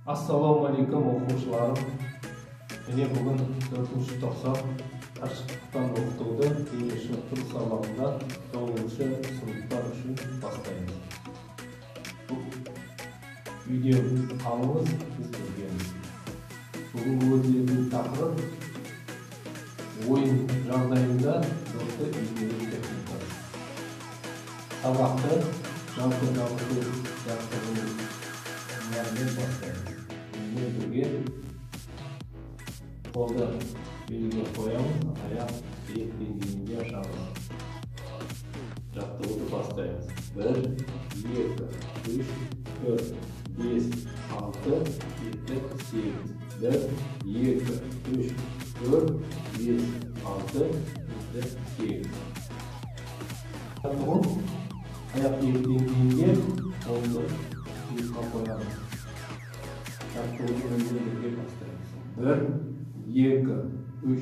Assalomu alaykum o'quvchilarim. Meni bugun 4-90 qashqardan o'qituvda tegishli til savolida 9-sinflar uchun boshlaymiz. Bu video kanalimiz biz bilganmiz. Bugungi o'zimizning taqrir o'yin жағдайында do'stlar ilgili texnika. Sabahda жалпы başlayalım. Birge kolda belge koyalım, ayak bir bildiğince aşağıya. Jаттығуды бастаймыз. 1, 2, 3, 4, 5, 6, 7, 8. 1, 2, 3, 4, 5, 6, 7, 8. Jаттығу ayak bildiğince kolda bir koyalım. Jаттығуды birge başlayalım. 1, 2, 3,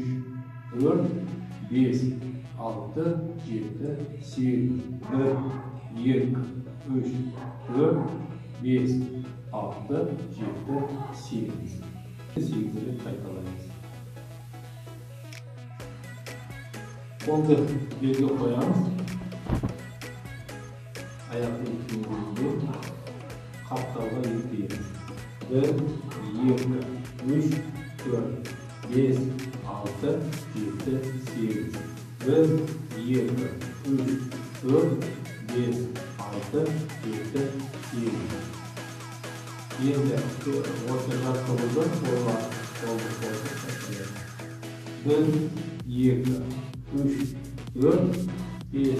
4, 5, 6, 7, 8. 1, 2, 3, 4, 5, 6, 7, 8. 8'leri kaytalayız. Kolda belge koyarız. Ayaklı ikinci kaptala yükleyelim. 1, 2, 3, 4, 5, 6, 7, 8. 1, 2, 3, 4, 5, 6, 7, 8. Енді осы жаттығуды қолды 1, 2, 3, 4, 5,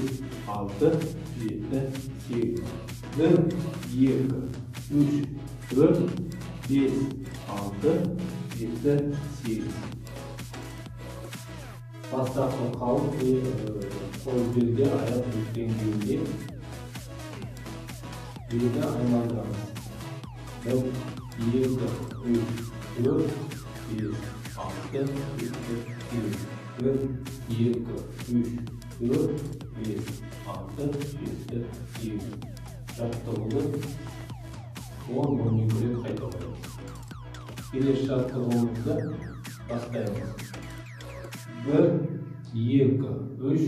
6, 7, 8. 1, 2, 3, 4, 5, 6, 7, 8. Бастапқы қалып қол белге аяқ бүктенгенде белгі айналдырамыз. 1, 2, 3, 4, 5, 6, 7, 8. 1, 2, 3, 4, 5, 6, 7, 8. Жаттығуды 10-12 рет қайталаймыз. Келесі жаттығуымызды бастаймыз. 1, 2, 3,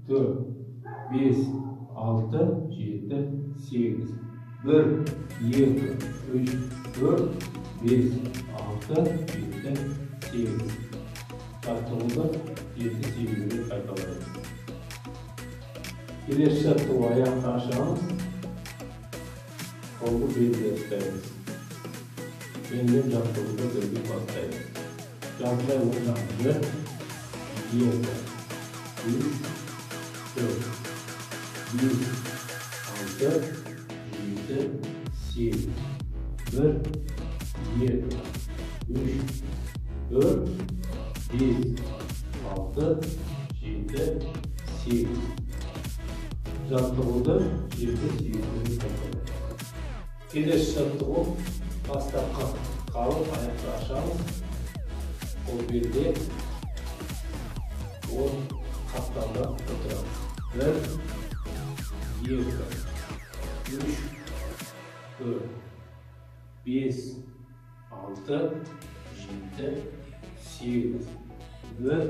4, 5, 6, 7, 8. 1, 2, 3, 4, 5, 6, 7, 8. Жаттығуды 7-8 рет қайталаймыз. Келесі жаттығу аяқты ашамыз. Қолды белге ұстаймыз. Енді жаттығуды бірге бастаймыз. Жартылай ойнамыз. 1, 2, 3, 4, 5, 6, 7, 8. 1, 2, 3, 4, 5, 6, 7, 8. Жаттығуды 7-8 қайталаймыз. Келесі жаттығу бастапқы қалып аяқты ашамыз. Қол белге ол қапталда отырамыз. 1, 2, 3, 4, 5, 6, 7, 8. 1,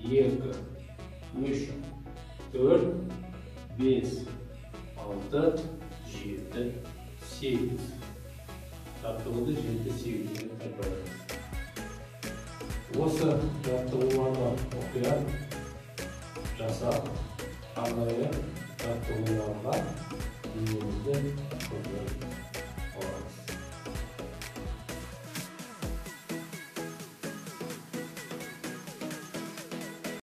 2, 3, 4, 5, 6, 7, 8. Жаттығуды 7-8 рет қайталаймыз. Осы жаттығуларды оқият жасап, арнайы жаттығуларға денемізді көтеріп